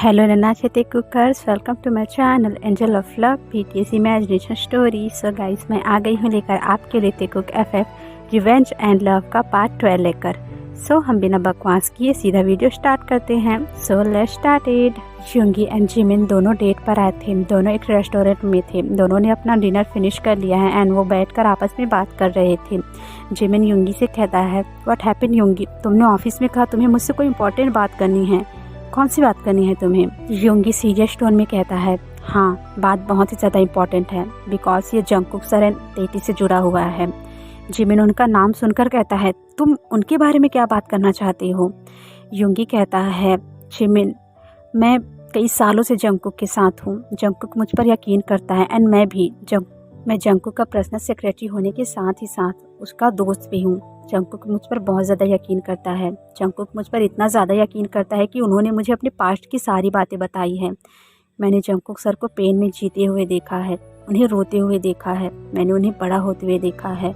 Hello Nanachete cookers, welcome to my channel angel of love BTS imagination story. So guys, मैं आ गई हूँ लेकर आपके लिए Taekook FF revenge and love का पार्ट 12 लेकर। सो हम बिना बकवास किए सीधा वीडियो स्टार्ट करते हैं। So let's started. Yoongi and Jimin दोनों डेट पर आए थे। दोनों एक रेस्टोरेंट में थे। दोनों ने अपना डिनर फिनिश कर लिया है एंड वो बैठकर आपस में बात कर रहे थे। जिमिन युंगी से कहता है, व्हाट हैपेंड युंगी, तुमने ऑफिस में कहा तुम्हें मुझसे कोई इंपॉर्टेंट बात करनी है। कौन सी बात करनी है तुम्हें? युंगी सीरियस टोन में कहता है, हाँ बात बहुत ही ज़्यादा इम्पोर्टेंट है बिकॉज ये जंगकुक सर एंड तेती से जुड़ा हुआ है। जिमिन उनका नाम सुनकर कहता है, तुम उनके बारे में क्या बात करना चाहती हो? युंगी कहता है, जिमिन मैं कई सालों से जंगकुक के साथ हूँ। जंगकुक मुझ पर यकीन करता है एंड मैं भी मैं जंगकुक का पर्सनल सेक्रेटरी होने के साथ ही साथ उसका दोस्त भी हूँ। जंगकुक मुझ पर बहुत ज़्यादा यकीन करता है। जंगकुक मुझ पर इतना ज़्यादा यकीन करता है कि उन्होंने मुझे अपने पास्ट की सारी बातें बताई हैं। मैंने जंगकुक सर को पेन में जीते हुए देखा है, उन्हें रोते हुए देखा है, मैंने उन्हें बड़ा होते हुए देखा है।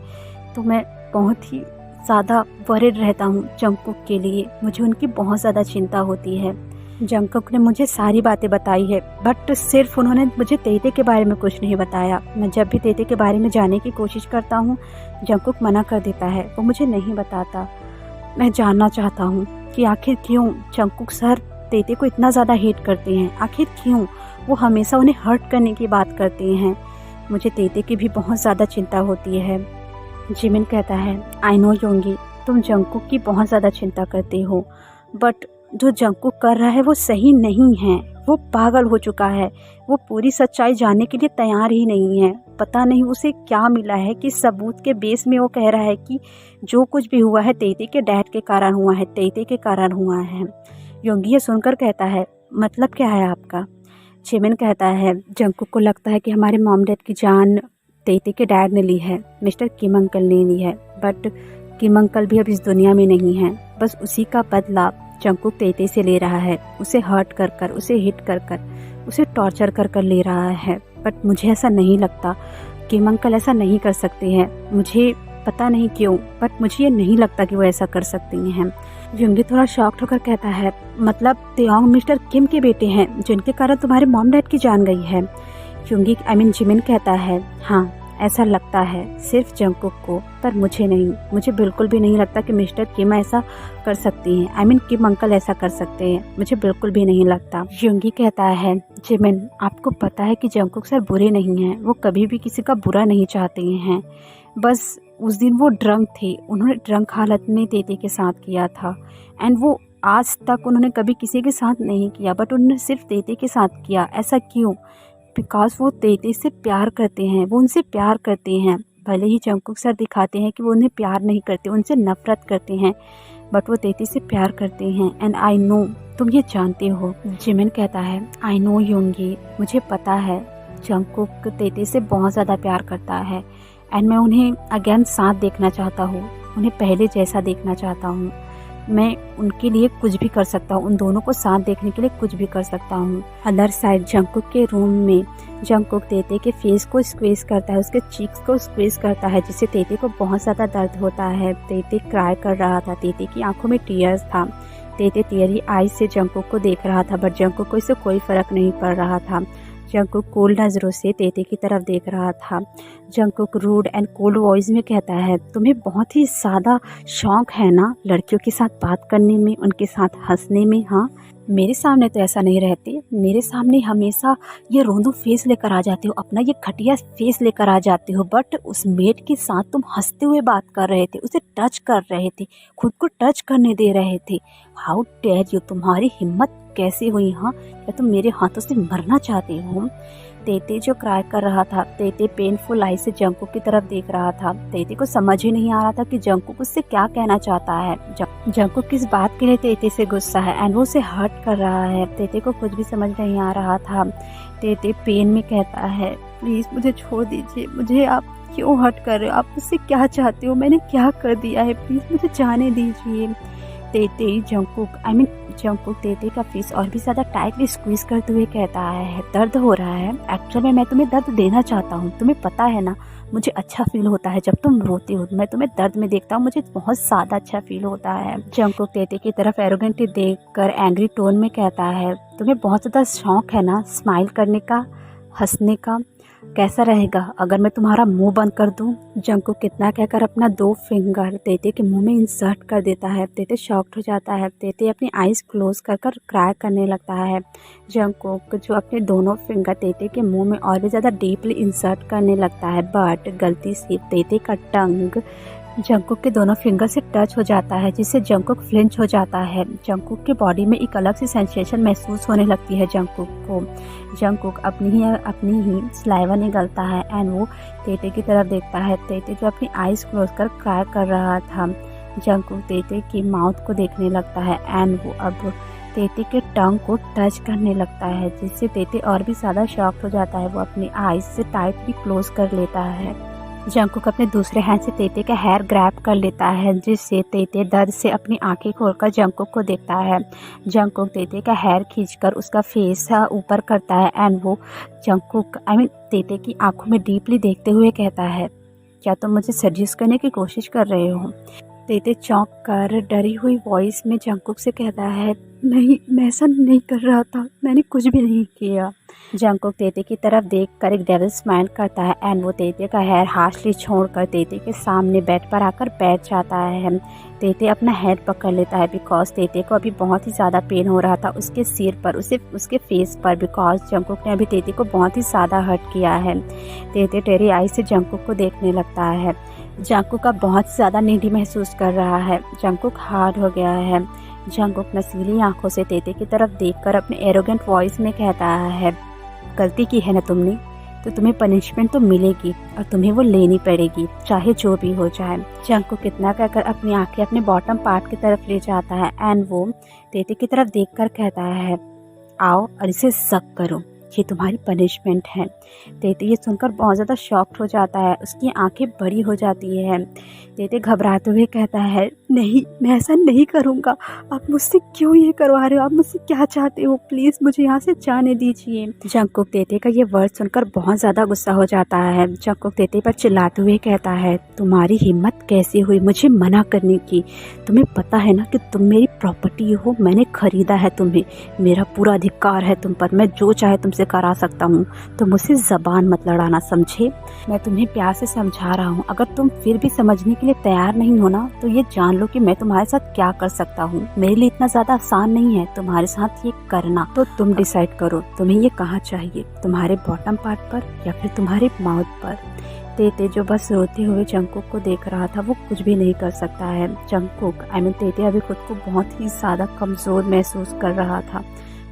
तो मैं बहुत ही ज़्यादा वरिड रहता हूँ जंगकुक के लिए। मुझे उनकी बहुत ज़्यादा चिंता होती है। जंगकुक ने मुझे सारी बातें बताई है बट सिर्फ उन्होंने मुझे तेते के बारे में कुछ नहीं बताया। मैं जब भी तेते के बारे में जानने की कोशिश करता हूँ जंगकुक मना कर देता है, वो मुझे नहीं बताता। मैं जानना चाहता हूँ कि आखिर क्यों जंगकुक सर तेते को इतना ज़्यादा हेट करते हैं। आखिर क्यों वो हमेशा उन्हें हर्ट करने की बात करते हैं। मुझे तेते की भी बहुत ज़्यादा चिंता होती है। जिमिन कहता है, आई नो योंगी, तुम जंगकुक की बहुत ज़्यादा चिंता करते हो बट जो जंगकुक कर रहा है वो सही नहीं है। वो पागल हो चुका है। वो पूरी सच्चाई जानने के लिए तैयार ही नहीं है। पता नहीं उसे क्या मिला है कि सबूत के बेस में वो कह रहा है कि जो कुछ भी हुआ है तेते के डैड के कारण हुआ है, तेते के कारण हुआ है। योंगी ये सुनकर कहता है, मतलब क्या है आपका? जिमिन कहता है, जंगकुक को लगता है कि हमारे मॉम डैड की जान तेते के डैड ने ली है, मिस्टर किम अंकल ने ली है। बट किम अंकल भी अब इस दुनिया में नहीं है। बस उसी का बदला जंगकुक तेते से ले रहा है। उसे हर्ट कर कर, उसे हिट कर कर, उसे टॉर्चर कर कर ले रहा है। बट मुझे ऐसा नहीं लगता। किम अंकल ऐसा नहीं कर सकते हैं। मुझे पता नहीं क्यों बट मुझे ये नहीं लगता कि वो ऐसा कर सकती हैं। युंगी थोड़ा शॉक्ड होकर कहता है, मतलब तेओंग मिस्टर किम के बेटे हैं जिनके कारण तुम्हारे मॉम डैड की जान गई है? युंगी जिमिन कहता है, हाँ ऐसा लगता है सिर्फ जंगकुक को, पर मुझे नहीं। मुझे बिल्कुल भी नहीं लगता कि मिस्टर किम ऐसा कर सकती हैं। किम अंकल ऐसा कर सकते हैं। मुझे बिल्कुल भी नहीं लगता। युंगी कहता है, जिमिन आपको पता है कि जंगकुक सर बुरे नहीं हैं। वो कभी भी किसी का बुरा नहीं चाहते हैं। बस उस दिन वो ड्रंक थे। उन्होंने ड्रंक हालत में तेते के साथ किया था एंड वो आज तक उन्होंने कभी किसी के साथ नहीं किया बट उन्होंने सिर्फ तेते के साथ किया। ऐसा क्यों? बिकॉज वो तेते से प्यार करते हैं। वो उनसे प्यार करते हैं। भले ही जंगकुक सर दिखाते हैं कि वो उन्हें प्यार नहीं करते, उनसे नफरत करते हैं, बट वो तेते से प्यार करते हैं एंड आई नो, तुम ये जानते हो। जिमिन कहता है, आई नो योंगी, मुझे पता है जंगकुक तेते से बहुत ज़्यादा प्यार करता है एंड मैं उन्हें अगेन साथ देखना चाहता हूँ, उन्हें पहले जैसा देखना चाहता हूँ। मैं उनके लिए कुछ भी कर सकता हूँ, उन दोनों को साथ देखने के लिए कुछ भी कर सकता हूँ। अदर साइड जंगकुक के रूम में जंगकुक तेते के फेस को स्क्वीज करता है, उसके चीक्स को स्क्वीज करता है जिससे तेते को बहुत ज़्यादा दर्द होता है। तेते क्राई कर रहा था, तेते की आंखों में टीयर्स था। तेते टीयरी आईज से जंगकुक को देख रहा था बट जंगकुक को इससे कोई फ़र्क नहीं पड़ रहा था। जंगकुक कोल्ड नज़रों से तेते की तरफ देख रहा था। Jungkook rude and cold voice में कहता है, तुम्हें बहुत ही ज़्यादा शौक है ना लड़कियों के साथ बात करने में, उनके साथ हंसने में? हाँ, मेरे सामने तो ऐसा नहीं रहते। मेरे सामने हमेशा ये रोंदू फेस लेकर आ जाते हो, अपना ये घटिया फेस लेकर आ जाते हो। बट उस मेट के साथ तुम हंसते हुए बात कर रहे थे, उसे टच कर रहे थे, खुद को टच करने दे रहे थे। हाउ डेयर यू, तुम्हारी हिम्मत कैसे हुई? हाँ, क्या तुम मेरे हाथों से मरना चाहते हो? तेते जो क्राई कर रहा था, तेते पेनफुल आई से जंगकुक की तरफ देख रहा था। तेते को समझ ही नहीं आ रहा था कि जंगकुक उससे क्या कहना चाहता है। जंगकुक किस बात के लिए तेते से गुस्सा है एंड वो उसे हर्ट कर रहा है। तेते को कुछ भी समझ नहीं आ रहा था। तेते पेन में कहता है, प्लीज़ मुझे छोड़ दीजिए, मुझे आप क्यों हर्ट कर रहे हो? आप मुझसे क्या चाहते हो? मैंने क्या कर दिया है? प्लीज़ मुझे जाने दीजिए। तेते जंगकुक तेते का फेस और भी ज़्यादा टाइटली स्क्वीज करते हुए कहता है, दर्द हो रहा है? एक्चुअल में मैं तुम्हें दर्द देना चाहता हूँ, तुम्हें पता है ना, मुझे अच्छा फील होता है जब तुम रोती हो। मैं तुम्हें दर्द में देखता हूँ, मुझे बहुत ज़्यादा अच्छा फील होता है। जंगकुक तेते की तरफ एरोगेंटली देखकर एंग्री टोन में कहता है, तुम्हें बहुत ज़्यादा शौक है ना स्माइल करने का, हंसने का? कैसा रहेगा अगर मैं तुम्हारा मुंह बंद कर दूं? जंगकुक कितना कहकर अपना 2 फिंगर तेते के मुंह में इंसर्ट कर देता है। तेते शॉक्ड हो जाता है। तेते अपनी आईज क्लोज कर कर क्राई करने लगता है। जंगकुक जो अपने दोनों फिंगर तेते के मुंह में और भी ज़्यादा डीपली इंसर्ट करने लगता है, बट गलती से तेते का टंग जंगकुक के दोनों फिंगर से टच हो जाता है, जिससे जंगकुक फ्लिंच हो जाता है। जंगकुक के बॉडी में एक अलग सी सेंसेशन महसूस होने लगती है जंगकुक को। जंगकुक अपनी ही सलाइवा निगलता है एंड वो तेते की तरफ देखता है। तेते जो अपनी आईज क्लोज कर क्राई कर रहा था, जंगकुक तेते की माउथ को देखने लगता है एंड वो अब तेते के टंग को टच करने लगता है, जिससे तेते और भी ज़्यादा शॉक्ड हो जाता है। वो अपनी आईज से टाइटली क्लोज कर लेता है। जंगकुक अपने दूसरे हैंड से तेते का हेयर ग्रैब कर लेता है, जिससे तेते दर्द से अपनी आंखें खोलकर जंगकुक को देखता है। जंगकुक तेते का हेयर खींचकर उसका फेस ऊपर करता है एंड वो जंगकुक तेते की आंखों में डीपली देखते हुए कहता है, क्या तुम मुझे सजेस करने की कोशिश कर रहे हो? तेते चौंक कर डरी हुई वॉइस में जंगकुक से कहता है, नहीं, मैं ऐसा नहीं कर रहा था, मैंने कुछ भी नहीं किया। जंगकुक तेते की तरफ देखकर एक डेविल स्माइल करता है एंड वो तेते का हेयर हार्शली छोड़कर तेते के सामने बेड पर आकर बैठ जाता है। तेते अपना हेड पकड़ लेता है बिकॉज तेते को अभी बहुत ही ज़्यादा पेन हो रहा था उसके सिर पर, उसके फेस पर, बिकॉज जंगकुक ने अभी तेते को बहुत ही ज़्यादा हर्ट किया है। तेते टेरी आई से जंगकुक को देखने लगता है। जंगकुक का बहुत ज़्यादा नीडी महसूस कर रहा है। जंगकुक हार्ड हो गया है। जंगकुक नसीली आंखों से तेते की तरफ देखकर अपने एरोगेंट वॉइस में कहता है, गलती की है ना तुमने, तो तुम्हें पनिशमेंट तो मिलेगी और तुम्हें वो लेनी पड़ेगी, चाहे जो भी हो जाए। जंगकुक कितना कहकर अपनी आंखें अपने बॉटम पार्ट की तरफ ले जाता है एंड वो तेते की तरफ देखकर कहता है, आओ और इसे सक करो, ये तुम्हारी पनिशमेंट है। तेते ये सुनकर बहुत ज़्यादा शॉक्ड हो जाता है, उसकी आंखें बड़ी हो जाती है। तेते घबराते हुए कहता है, नहीं, मैं ऐसा नहीं करूँगा, आप मुझसे क्यों ये करवा रहे हो, आप मुझसे क्या चाहते हो, प्लीज़ मुझे यहाँ से जाने दीजिए। जंगकुक तेते का ये वर्ड सुनकर बहुत ज़्यादा गुस्सा हो जाता है। जंगकुक तेते पर चिल्लाते हुए कहता है, तुम्हारी हिम्मत कैसे हुई मुझे मना करने की? तुम्हें पता है ना कि तुम मेरी प्रॉपर्टी हो, मैंने खरीदा है तुम्हें, मेरा पूरा अधिकार है तुम पर, मैं जो चाहे तुमसे करा सकता हूँ, तो मुझसे ज़बान मत लड़ाना, समझे? मैं तुम्हें प्यार से समझा रहा हूँ, अगर तुम फिर भी समझने के लिए तैयार नहीं हो ना, तो ये जान लो कि मैं तुम्हारे साथ क्या कर सकता हूँ। मेरे लिए इतना ज़्यादा आसान नहीं है तुम्हारे साथ ये करना, तो तुम डिसाइड करो तुम्हें ये कहाँ चाहिए, तुम्हारे बॉटम पार्ट पर या फिर तुम्हारे माउथ पर। तेते जो बस रोते हुए जंगकुक को देख रहा था, वो कुछ भी नहीं कर सकता है। जंगकुक तेते अभी खुद को बहुत ही ज़्यादा कमज़ोर महसूस कर रहा था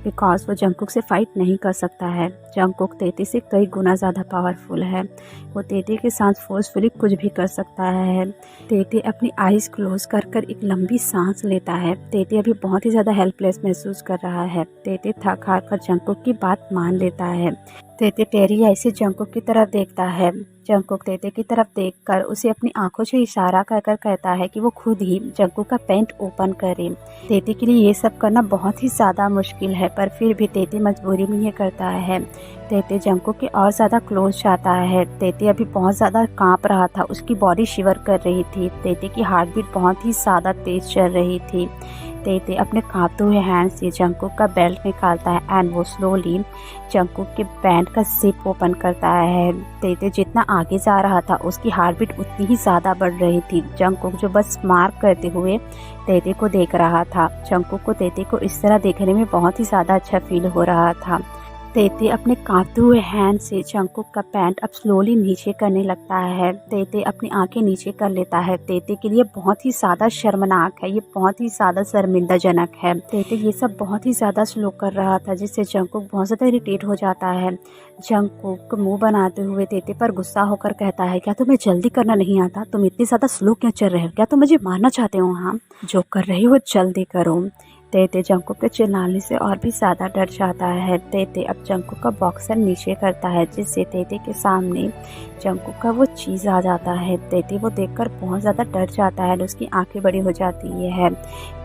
बिकॉज वो जंगकुक से फाइट नहीं कर सकता है। जंगकुक तेते से कई गुना ज़्यादा पावरफुल है, वो तेते के साथ फोर्सफुली कुछ भी कर सकता है। तेते अपनी आईज क्लोज कर कर एक लंबी सांस लेता है। तेते अभी बहुत ही ज़्यादा हेल्पलेस महसूस कर रहा है। तेते थक हार कर जंगकुक की बात मान लेता है। तेते टेरी आई से जंगकुक की तरफ देखता है। जंगकुक तेते की तरफ देखकर उसे अपनी आंखों से इशारा कर कर कहता है कि वो खुद ही जंगकुक का पैंट ओपन करे। तेते के लिए ये सब करना बहुत ही ज़्यादा मुश्किल है, पर फिर भी तेते मजबूरी में ये करता है। तेते जंगकुक के और ज़्यादा क्लोज जाता है। तेते अभी बहुत ज़्यादा कांप रहा था, उसकी बॉडी शिवर कर रही थी। तेते की हार्ट बीट बहुत ही ज़्यादा तेज चल रही थी। तेते अपने कांपते हुए हैंड से जंगकुक का बेल्ट निकालता है एंड वो स्लोली जंगकुक के पैंट का जिप ओपन करता है। तेते जितना आगे जा रहा था उसकी हार्ट बीट उतनी ही ज़्यादा बढ़ रही थी। जंगकुक जो बस मार्क करते हुए तेते को देख रहा था। जंगकुक को तेते को इस तरह देखने में बहुत ही ज़्यादा अच्छा फील हो रहा था। तेते अपने कांपते हुए हैंड से जंगकुक का पैंट अब स्लोली नीचे करने लगता है। तेते अपनी आंखें नीचे कर लेता है। तेते के लिए बहुत ही ज़्यादा शर्मनाक है, ये बहुत ही ज़्यादा शर्मिंदाजनक है। तेते ये सब बहुत ही ज़्यादा स्लो कर रहा था, जिससे जंगकुक बहुत ज़्यादा इरिटेट हो जाता है। जंगकुक मुंह बनाते हुए तेते पर गुस्सा होकर कहता है, क्या तुम्हें जल्दी करना नहीं आता? तुम इतनी ज़्यादा स्लो क्यों चल रहे हो? क्या तुम मुझे मारना चाहते हो? हाँ, जो कर रहे हो जल्दी करो। तेते जंकुक के चिल्लाने से और भी ज़्यादा डर जाता है। तेते अब जंकुक का बॉक्सर नीचे करता है, जिससे तेते के सामने जंकुक का वो चीज़ आ जाता है। तेते वो देखकर बहुत ज़्यादा डर जाता है और उसकी आंखें बड़ी हो जाती है।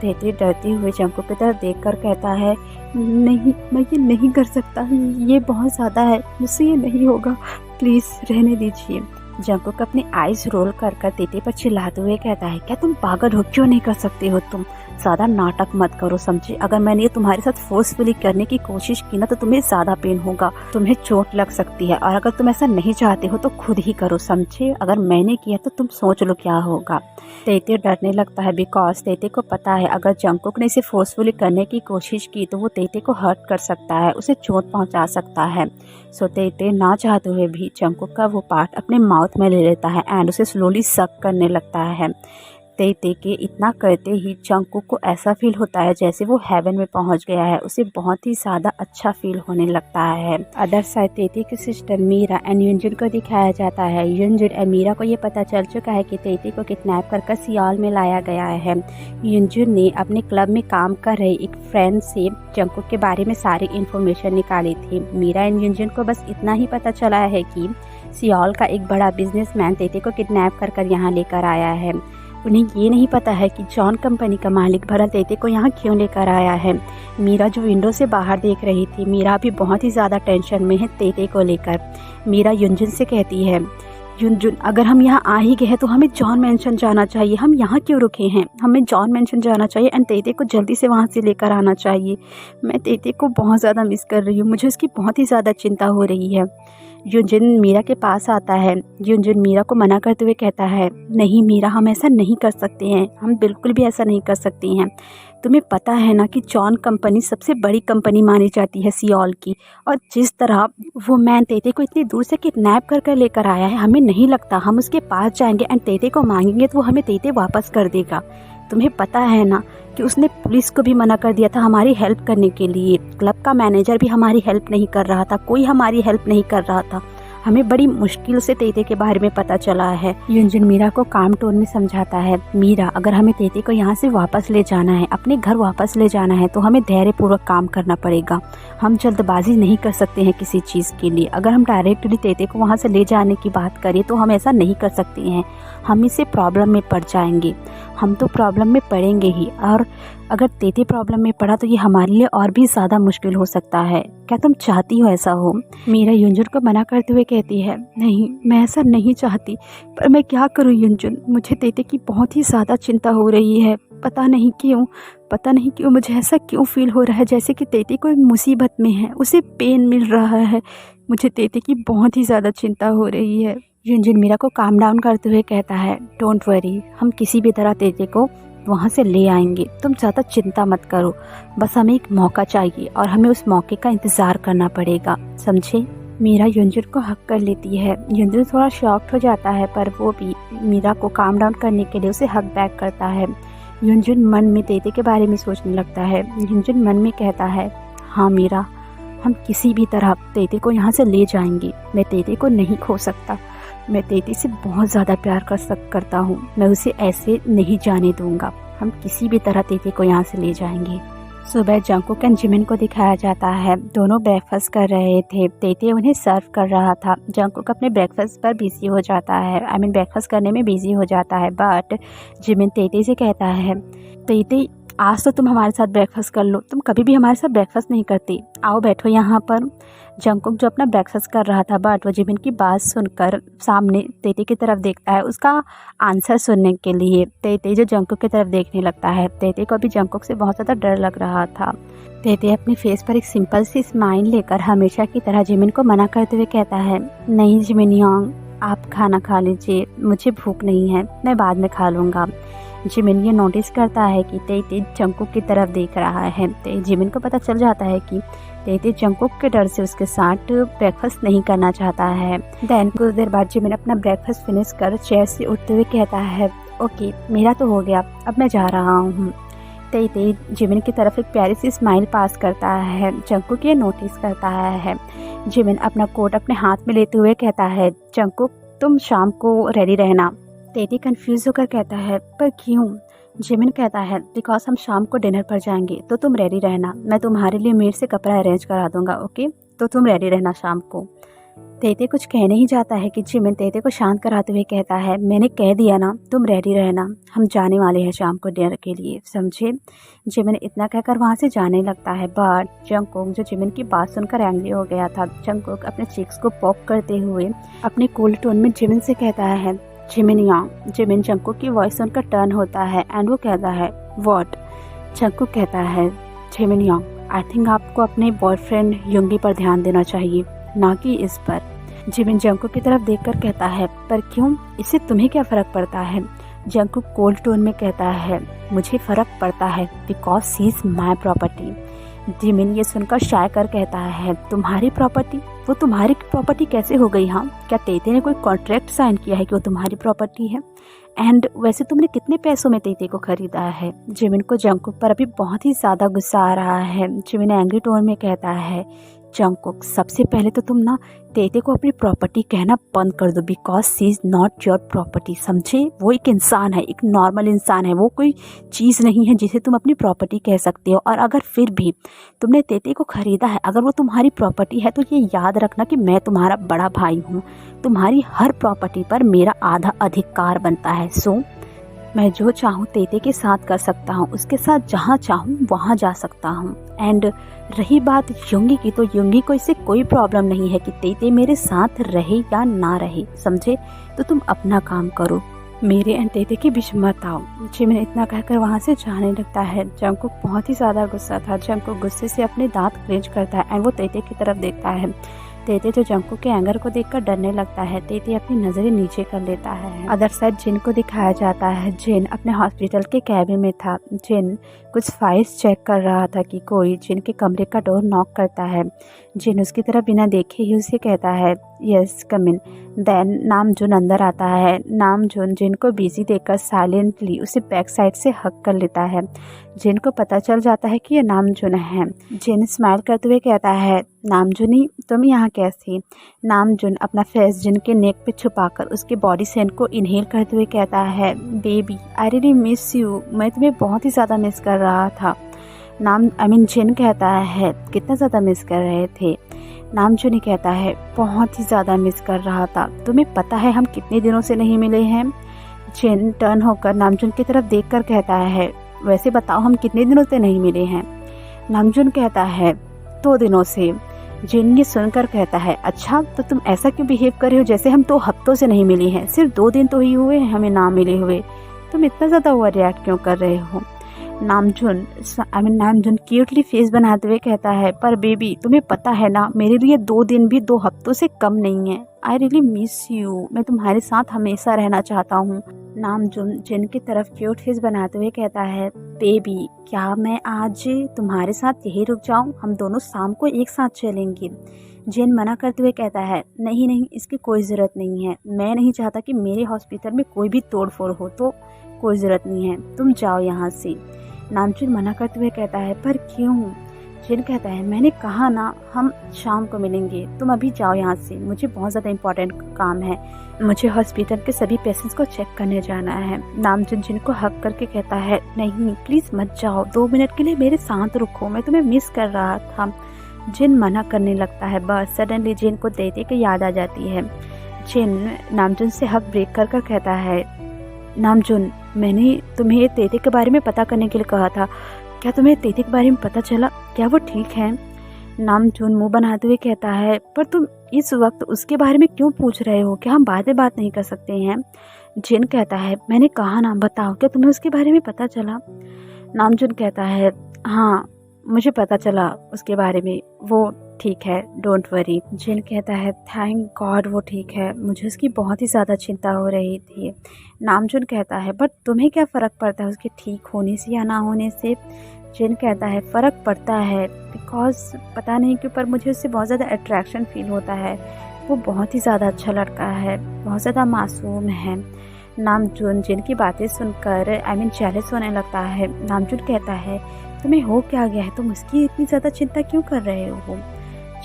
तेते डरते हुए जंकुक की तरफ देखकर कहता है, नहीं, मैं ये नहीं कर सकता, ये बहुत ज़्यादा है, मुझसे ये नहीं होगा, प्लीज़ रहने दीजिए। जंकुक अपनी आइज़ रोल कर तेते पर चिल्लाते हुए कहता है, क्या तुम पागल हो? क्यों नहीं कर सकते हो तुम? ज़्यादा नाटक मत करो, समझे? अगर मैंने ये तुम्हारे साथ फोर्सफुली करने की कोशिश की ना तो तुम्हें ज़्यादा पेन होगा, तुम्हें चोट लग सकती है, और अगर तुम ऐसा नहीं चाहते हो तो खुद ही करो, समझे? अगर मैंने किया तो तुम सोच लो क्या होगा। तेते डरने लगता है, बिकॉज तेते को पता है अगर जंकुक ने इसे फोर्सफुली करने की कोशिश की तो वो तेते को हर्ट कर सकता है, उसे चोट पहुंचा सकता है। सो तेते ना चाहते हुए भी जंकुक का वो पार्ट अपने माउथ में ले लेता है एंड उसे स्लोली सक करने लगता है। तेते के इतना करते ही जंकुक को ऐसा फील होता है जैसे वो हेवन में पहुंच गया है, उसे बहुत ही ज़्यादा अच्छा फील होने लगता है। अदर साइड तेते की सिस्टर मीरा एंड युनजुन को दिखाया जाता है। युनजुन और मीरा को ये पता चल चुका है कि तेते को किडनैप कर सियोल में लाया गया है। युनजुन ने अपने क्लब में काम कर रहे एक फ्रेंड से जंकुक के बारे में सारी इन्फॉर्मेशन निकाली थी। मीरा एंड युनजुन को बस इतना ही पता चला है कि सियोल का एक बड़ा बिजनेसमैन तेते को किडनैप कर यहाँ लेकर आया है। उन्हें ये नहीं पता है कि जॉन कंपनी का मालिक भला तेते को यहाँ क्यों लेकर आया है। मीरा जो विंडो से बाहर देख रही थी, मीरा भी बहुत ही ज़्यादा टेंशन में है तेते को लेकर। मीरा युनजुन से कहती है, युनजुन अगर हम यहाँ आ ही गए हैं तो हमें जॉन मेंशन जाना चाहिए, हम यहाँ क्यों रुके हैं? हमें जॉन मेंशन जाना चाहिए एंड तेते को जल्दी से वहाँ से लेकर आना चाहिए। मैं तेते को बहुत ज़्यादा मिस कर रही हूँ, मुझे उसकी बहुत ही ज़्यादा चिंता हो रही है। युनजुन मीरा के पास आता है। युनजुन मीरा को मना करते हुए कहता है, नहीं मीरा, हम ऐसा नहीं कर सकते हैं, हम बिल्कुल भी ऐसा नहीं कर सकते हैं। तुम्हें पता है ना कि जॉन कंपनी सबसे बड़ी कंपनी मानी जाती है सियोल की, और जिस तरह वो मैन तेते को इतनी दूर से किडनैप कर लेकर आया है, हमें नहीं लगता हम उसके पास जाएंगे एंड तेते को मांगेंगे तो वो हमें तेते वापस कर देगा। तुम्हें पता है ना कि उसने पुलिस को भी मना कर दिया था हमारी हेल्प करने के लिए। क्लब का मैनेजर भी हमारी हेल्प नहीं कर रहा था, कोई हमारी हेल्प नहीं कर रहा था। हमें बड़ी मुश्किल से तेते के बारे में पता चला है। युनजुन मीरा को काम टोन में समझाता है, मीरा अगर हमें तेते को यहाँ से वापस ले जाना है, अपने घर वापस ले जाना है, तो हमें धैर्यपूर्वक काम करना पड़ेगा। हम जल्दबाजी नहीं कर सकते हैं किसी चीज़ के लिए। अगर हम डायरेक्टली तेते को वहाँ से ले जाने की बात करें तो हम ऐसा नहीं कर सकते हैं, हम इससे प्रॉब्लम में पड़ जाएंगे। हम तो प्रॉब्लम में पड़ेंगे ही, और अगर तेते प्रॉब्लम में पड़ा तो ये हमारे लिए और भी ज़्यादा मुश्किल हो सकता है। क्या तुम चाहती हो ऐसा हो? मीरा युनजुन को मना करते हुए कहती है, नहीं, मैं ऐसा नहीं चाहती, पर मैं क्या करूं युनजुन, मुझे तेते की बहुत ही ज़्यादा चिंता हो रही है। पता नहीं क्यों मुझे ऐसा क्यों फील हो रहा है जैसे कि तेते कोई मुसीबत में है, उसे पेन मिल रहा है। मुझे तेते की बहुत ही ज़्यादा चिंता हो रही है। युनजुन मीरा को काम डाउन करते हुए कहता है, डोंट वरी, हम किसी भी तरह तेते को वहाँ से ले आएंगे, तुम ज़्यादा चिंता मत करो। बस हमें एक मौका चाहिए और हमें उस मौके का इंतज़ार करना पड़ेगा, समझे? मीरा युनजुन को हक कर लेती है। युनजुन थोड़ा शॉक्ड हो जाता है, पर वो भी मीरा को काम डाउन करने के लिए उसे हक बैक करता है। युनजुन मन में तेते के बारे में सोचने लगता है। युनजुन मन में कहता है, हाँ मीरा, हम किसी भी तरह तेते को यहाँ से ले जाएंगे। मैं तेते को नहीं खो सकता, मैं तेते से बहुत ज़्यादा प्यार करता हूँ, मैं उसे ऐसे नहीं जाने दूँगा। हम किसी भी तरह तेते को यहाँ से ले जाएंगे। सुबह जंकुक एंड जिमिन को दिखाया जाता है। दोनों ब्रेकफास्ट कर रहे थे। तेते उन्हें सर्व कर रहा था। जंकुक अपने ब्रेकफास्ट पर बिजी हो जाता है, ब्रेकफास्ट करने में बिजी हो जाता है। बट जिमिन तेते से कहता है, तेते आज तो तुम हमारे साथ ब्रेकफास्ट कर लो, तुम कभी भी हमारे साथ ब्रेकफास्ट नहीं करती, आओ बैठो यहाँ पर। जंकुक जो अपना ब्रेकफास्ट कर रहा था, बट वो जिमिन की बात सुनकर सामने तेते की तरफ देखता है उसका आंसर सुनने के लिए। तेते जो जंकुक की तरफ देखने लगता है। तेते को अभी जंकुक से बहुत ज़्यादा डर लग रहा था। तेते अपने फेस पर एक सिंपल सी स्माइल लेकर हमेशा की तरह जिमिन को मना करते हुए कहता है, नहीं जिमिन योंग, आप खाना खा लीजिए, मुझे भूख नहीं है, मैं बाद में खा लूँगा। जिमिन ये नोटिस करता है कि तेते जंकुक की तरफ देख रहा है। जिमिन को पता चल जाता है कि तेते जंकुक के डर से उसके साथ ब्रेकफास्ट नहीं करना चाहता है। देन कुछ देर बाद जिमिन अपना ब्रेकफास्ट फिनिश कर चेयर से उठते हुए कहता है, ओके मेरा तो हो गया, अब मैं जा रहा हूँ। तेते जिमिन की तरफ एक प्यारी सी स्माइल पास करता है। जंकुक ये नोटिस करता है। जिमिन अपना कोट अपने हाथ में लेते हुए कहता है, जंकुक तुम शाम को रेडी रहना। तेते कंफ्यूज होकर कहता है, पर क्यों? जिमिन कहता है बिकॉज हम शाम को डिनर पर जाएंगे तो तुम रेडी रहना, मैं तुम्हारे लिए मेड से कपड़ा अरेंज करा दूंगा, ओके, तो तुम रेडी रहना शाम को। तेते कुछ कहने ही जाता है कि जिमिन तेते को शांत कराते हुए कहता है मैंने कह दिया ना, तुम रेडी रहना, हम जाने वाले हैं शाम को डिनर के लिए, समझे। जिमिन इतना कहकर वहाँ से जाने लगता है। बट जंगकुक जो जिमिन की बात सुनकर एंग्री हो गया था, जंगकुक अपने चीक्स को पॉप करते हुए अपने कूल टोन में जिमिन से कहता है जिमिन यांग। जिमिन जंगकुक की वॉइस सुनकर टर्न होता है एंड वो कहता है व्हाट। जंगकुक कहता है जिमिन यांग, आई थिंक आपको अपने बॉयफ्रेंड युंगी पर ध्यान देना चाहिए, ना कि इस पर। जिमिन जंगकुक की तरफ देखकर कहता है पर क्यों, इससे तुम्हें क्या फ़र्क पड़ता है। जंगकुक कोल्ड टोन में कहता है मुझे फ़र्क पड़ता है because she is my property. Jimin ये सुनकर शाय कर कहता है तुम्हारी प्रॉपर्टी, वो तुम्हारी प्रॉपर्टी कैसे हो गई। हाँ, क्या तेते ने कोई कॉन्ट्रैक्ट साइन किया है कि वो तुम्हारी प्रॉपर्टी है। एंड वैसे तुमने कितने पैसों में तेते को खरीदा है। जिमिन को जंगकुक पर अभी बहुत ही ज़्यादा गुस्सा आ रहा है। जिमिन एंग्री टोन में कहता है जंगकुक, सबसे पहले तो तुम ना तेते को अपनी प्रॉपर्टी कहना बंद कर दो because she is not your property, समझे। वो एक इंसान है, एक नॉर्मल इंसान है, वो कोई चीज़ नहीं है जिसे तुम अपनी प्रॉपर्टी कह सकते हो। और अगर फिर भी तुमने तेते को ख़रीदा है, अगर वो तुम्हारी प्रॉपर्टी है तो ये याद रखना कि मैं तुम्हारा बड़ा भाई हूँ, तुम्हारी हर प्रॉपर्टी पर मेरा आधा अधिकार बनता है। सो मैं जो चाहूँ तेते के साथ कर सकता हूँ, उसके साथ जहाँ चाहूँ वहाँ जा सकता हूँ। एंड रही बात युंगी की, तो युंगी को इससे कोई प्रॉब्लम नहीं है कि तेते मेरे साथ रहे या ना रहे, समझे। तो तुम अपना काम करो, मेरे एंड तेते के बीच मत आओ। जिमिन इतना कहकर वहाँ से जाने लगता है। जंगकुक बहुत ही ज़्यादा गुस्सा था। जंगकुक गुस्से से अपने दांत क्लेंच करता है एंड वो तेते की तरफ देखता है। तेते जो जंगकुक के एंगर को देखकर डरने लगता है। तेते अपनी नज़रें नीचे कर लेता है। अदर साइड जिन को दिखाया जाता है। जिन अपने हॉस्पिटल के कैबिन में था। जिन कुछ फाइल्स चेक कर रहा था कि कोई जिन के कमरे का डोर नॉक करता है। जिन उसकी तरफ बिना देखे ही उसे कहता है यस कम इन। देन नामजुन अंदर आता है। नामजुन जिन को बिजी देखकर साइलेंटली उसे बैक साइड से हक कर लेता है। जिन को पता चल जाता है कि ये नामजुन है। जिन स्माइल करते हुए कहता है नामजुनी तुम यहाँ कैसी। नामजुन अपना फेस जिन के नेक पे छुपाकर उसके बॉडी सेंट को इनहेल करते हुए कहता है baby I really miss you, मैं तुम्हें बहुत ही ज़्यादा मिस कर रहा था। जिन कहता है कितना ज़्यादा मिस कर रहे थे। नामजुन ही कहता है बहुत ही ज़्यादा मिस कर रहा था, तुम्हें पता है हम कितने दिनों से नहीं मिले हैं। जिन टर्न होकर नामजुन की तरफ देखकर कहता है वैसे बताओ हम कितने दिनों से नहीं मिले हैं। नामजुन कहता है 2 दिनों से। जिन ये सुनकर कहता है अच्छा तो तुम ऐसा क्यों बिहेव कर रहे हो जैसे हम 2 हफ्तों से नहीं मिले हैं, सिर्फ 2 दिन तो ही हुए हैं हमें ना मिले हुए, तुम इतना ज़्यादा ओवर रिएक्ट क्यों कर रहे हो। नामजुन क्यूटली फेस बनाते हुए कहता है पर बेबी तुम्हें पता है ना मेरे लिए 2 दिन भी 2 हफ्तों से कम नहीं है। आई रियली मिस यू, मैं तुम्हारे साथ हमेशा रहना चाहता हूँ। नामजुन जिन की तरफ क्यूट फेस बनाते हुए कहता है बेबी क्या मैं आज तुम्हारे साथ यही रुक जाऊँ, हम दोनों शाम को एक साथ चलेंगे। जिन मना करते हुए कहता है नहीं नहीं इसकी कोई ज़रूरत नहीं है, मैं नहीं चाहता कि मेरे हॉस्पिटल में कोई भी तोड़ फोड़ हो, तो कोई ज़रूरत नहीं है, तुम जाओ यहाँ से। नामजुन मना करते हुए कहता है पर क्यों। जिन कहता है मैंने कहा ना हम शाम को मिलेंगे, तुम अभी जाओ यहाँ से, मुझे बहुत ज़्यादा इम्पोर्टेंट काम है, मुझे हॉस्पिटल के सभी पेशेंट्स को चेक करने जाना है। नामजुन जिन को हक करके कहता है नहीं प्लीज़ मत जाओ, 2 मिनट के लिए मेरे साथ रुको, मैं तुम्हें मिस कर रहा था। जिन मना करने लगता है बस सडनली जिन को तेते की याद आ जाती है। जिन नामजुन से हक ब्रेक कर कहता है नामजुन मैंने तुम्हें तेते के बारे में पता करने के लिए कहा था, क्या तुम्हें तेते के बारे में पता चला, क्या वो ठीक है। नामजुन मुंह बनाते हुए कहता है पर तुम इस वक्त उसके बारे में क्यों पूछ रहे हो, क्या हम बाद में बात नहीं कर सकते हैं। जिन कहता है मैंने कहा ना बताओ क्या तुम्हें उसके बारे में पता चला। नामजुन कहता है हाँ मुझे पता चला उसके बारे में, वो ठीक है डोंट वरी। जिन कहता है थैंक गॉड वो ठीक है, मुझे उसकी बहुत ही ज़्यादा चिंता हो रही थी। नामजुन कहता है बट तुम्हें क्या फ़र्क पड़ता है उसके ठीक होने से या ना होने से। जिन कहता है फ़र्क पड़ता है बिकॉज पता नहीं क्यों पर मुझे उससे बहुत ज़्यादा अट्रैक्शन फील होता है, वो बहुत ही ज़्यादा अच्छा लड़का है, बहुत ज़्यादा मासूम है। नामजुन जिन की बातें सुनकर जेलस होने लगता है। नामजुन कहता है तुम्हें हो क्या गया है, तुम उसकी इतनी ज़्यादा चिंता क्यों कर रहे हो।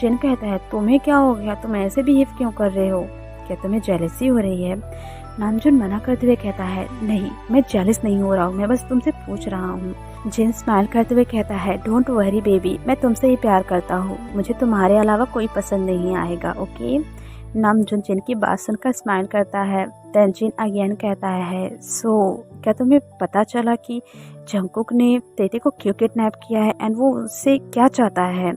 जिन कहता है तुम्हें क्या हो गया, तुम ऐसे बिहेव क्यों कर रहे हो, क्या तुम्हें जेलसी हो रही है। नामजुन मना करते हुए कहता है, नहीं मैं जेलस नहीं हो रहा हूँ, मैं बस तुमसे पूछ रहा हूँ। जिन स्माइल करते हुए कहता है, डोंट वरी बेबी, मैं तुमसे ही प्यार करता हूँ, मुझे तुम्हारे अलावा कोई पसंद नहीं आएगा, ओके। नामजुन जिन की बात सुनकर स्माइल करता है। देन जिन अगेन कहता है, क्या तुम्हें पता चला कि जंगकुक ने तेते को क्यों किडनैप किया है एंड वो उससे क्या चाहता है?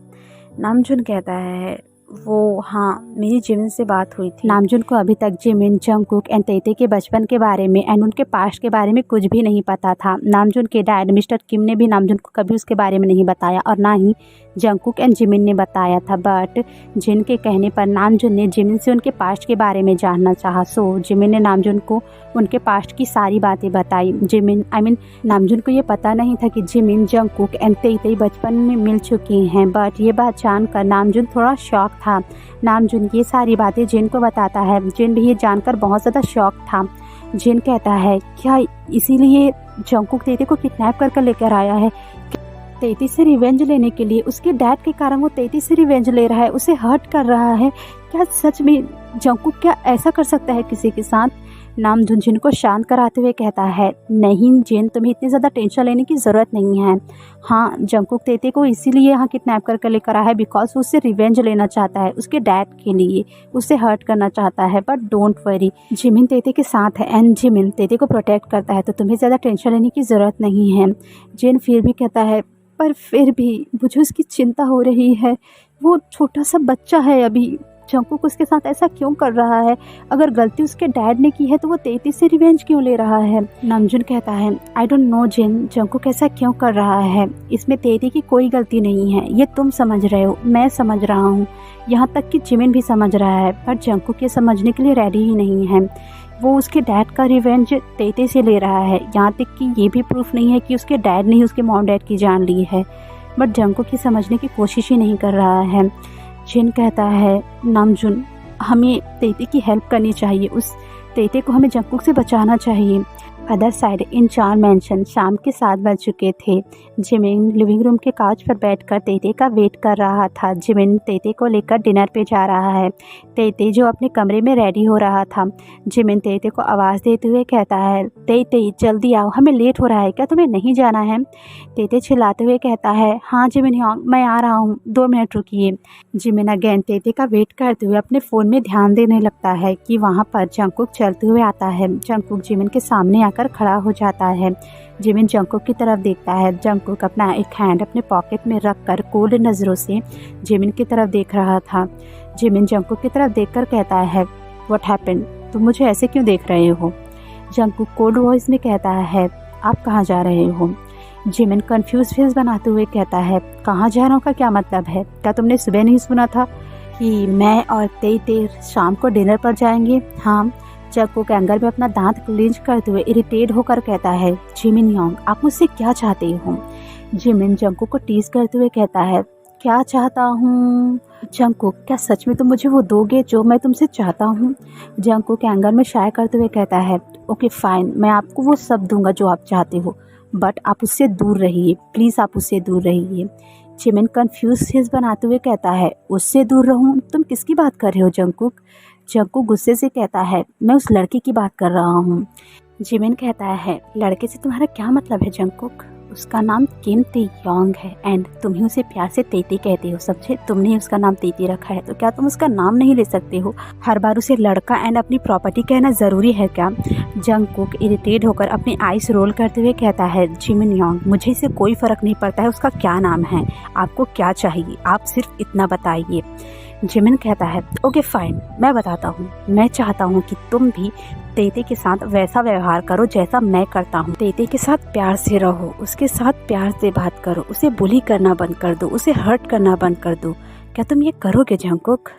नामजुन कहता है, वो हाँ, मेरी जिमिन से बात हुई थी। नामजुन को अभी तक जिमिन, जंगकुक एंड तेते के बचपन के बारे में एंड उनके पास्ट के बारे में कुछ भी नहीं पता था। नामजुन के डैड मिस्टर किम ने भी नामजुन को कभी उसके बारे में नहीं बताया और ना ही जंगकुक एंड जिमिन ने बताया था। बट जिन के कहने पर नामजुन ने जिमिन से उनके पास्ट के बारे में जानना चाहा। जिमिन ने नामजुन को उनके पास्ट की सारी बातें बताई। नामजुन को ये पता नहीं था कि जिमिन, जंगकुक एंड तेते बचपन में मिल चुके हैं। बट ये बात जानकर नामजुन थोड़ा शॉक था। नामजुन ये सारी बातें जिन को बताता है। जिन भी ये जानकर बहुत ज़्यादा शॉक था। जिन कहता है, क्या इसीलिए जंगकुक तेते को किडनैप कर लेकर आया है? तेती से रिवेंज लेने के लिए, उसके डैड के कारण वो तेती से रिवेंज ले रहा है, उसे हर्ट कर रहा है? क्या सच में जंगकुक क्या ऐसा कर सकता है किसी के साथ? नामजुन जिन को शांत कराते हुए कहता है, नहीं जिन, तुम्हें इतनी ज़्यादा टेंशन लेने की ज़रूरत नहीं है। हाँ, जंगकुक तेते को इसीलिए यहाँ किडनैप कर लेकर आया है बिकॉज वो उससे रिवेंज लेना चाहता है, उसके डैड के लिए उसे हर्ट करना चाहता है। बट डोंट वरी, जिमिन तेते के साथ है एंड जिमिन तेते को प्रोटेक्ट करता है, तो तुम्हें ज़्यादा टेंशन लेने की ज़रूरत नहीं है। जिन फिर भी कहता है, पर फिर भी मुझे उसकी चिंता हो रही है, वो छोटा सा बच्चा है अभी, जंगकुक उसके साथ ऐसा क्यों कर रहा है? अगर गलती उसके डैड ने की है तो वो तेती से रिवेंज क्यों ले रहा है? नामजुन कहता है, I don't know Jin, Jungkook ऐसा क्यों कर रहा है? इसमें तेती की कोई गलती नहीं है, ये तुम समझ रहे हो, मैं समझ रहा हूँ, यहाँ तक कि जिमिन भी समझ रहा है। पर जंगकुक ये समझने के लिए रेडी ही नहीं है। वो उसके डैड का रिवेंज तेते से ले रहा है, यहाँ तक कि ये भी प्रूफ नहीं है कि उसके डैड ने ही उसके मॉम डैड की जान ली है। बट जंगकुक ये समझने की कोशिश ही नहीं कर रहा है। जिन कहता है, नामजुन हमें तेते की हेल्प करनी चाहिए, उस तेते को हमें जंगकुक से बचाना चाहिए। अदर साइड इन चार मैंशन शाम के 7 बज चुके थे। जिमिन लिविंग रूम के काउच पर बैठकर तेते का वेट कर रहा था। जिमिन तेते को लेकर डिनर पे जा रहा है। तेते जो अपने कमरे में रेडी हो रहा था। जिमिन तेते को आवाज़ देते हुए कहता है, तेते जल्दी आओ, हमें लेट हो रहा है, क्या तुम्हें नहीं जाना है? तेते चिल्लाते हुए कहता है, हाँ जिमिन हाँ, मैं आ रहा हूँ, 2 मिनट रुकिए। जिमिन अगेन तेते का वेट करते हुए अपने फ़ोन में ध्यान देने लगता है कि वहाँ पर जंगकुक चलते हुए आता है। जंगकुक जिमिन के सामने आकर खड़ा हो जाता है। जिमिन जंगकुक की तरफ देखता है। जंगकुक अपना एक हैंड अपने पॉकेट में रखकर कोल्ड नज़रों से जिमिन की तरफ देख रहा था। जिमिन जंगकुक की तरफ देखकर कहता है, व्हाट हैपेंड, तुम मुझे ऐसे क्यों देख रहे हो? जंगकुक कोल्ड वॉइस में कहता है, आप कहाँ जा रहे हो? जिमिन कंफ्यूज फेस बनाते हुए कहता है, कहाँ जा रहा हूँ का क्या मतलब है? क्या तुमने सुबह नहीं सुना था कि मैं और तेते शाम को डिनर पर जाएंगे? हाँ। जंगकुक एंगर में अपना दांत क्लिंच करते हुए इरिटेट होकर कहता है, जिमिन योंग आप मुझसे क्या चाहते हो? जिमिन जंगकुक को टीज करते हुए कहता है, क्या चाहता हूँ? जंगकुक क्या सच में तुम मुझे वो दोगे जो मैं तुमसे चाहता हूँ? जंगकुक एंगर में शाय करते हुए कहता है, ओके फाइन, मैं आपको वो सब दूंगा जो आप चाहते हो, बट आप उससे दूर रहिए, प्लीज़ आप उससे दूर रहिए। जिमिन कंफ्यूज फेस बनाते हुए कहता है, उससे दूर रहूं? तुम किसकी बात कर रहे हो जंगकुक? जंगकुक गुस्से से कहता है, मैं उस लड़के की बात कर रहा हूँ। जिमिन कहता है, लड़के से तुम्हारा क्या मतलब है जंगकुक? उसका नाम किम ते योंग है एंड तुम ही उसे प्यार से तेती कहते हो, समझे? तुमने ही उसका नाम तेती रखा है, तो क्या तुम उसका नाम नहीं ले सकते हो? हर बार उसे लड़का एंड अपनी प्रॉपर्टी कहना ज़रूरी है क्या? जंगकुक इरिटेट होकर अपनी आइस रोल करते हुए कहता है, जिमिन योंग मुझे इससे कोई फ़र्क नहीं पड़ता है उसका क्या नाम है, आपको क्या चाहिए, आप सिर्फ इतना बताइए। जिमिन कहता है, ओके फाइन, मैं बताता हूँ। मैं चाहता हूँ कि तुम भी तेते के साथ वैसा व्यवहार करो जैसा मैं करता हूँ। तेते के साथ प्यार से रहो, उसके साथ प्यार से बात करो, उसे बुली करना बंद कर दो, उसे हर्ट करना बंद कर दो। क्या तुम ये करोगे जंगकुक?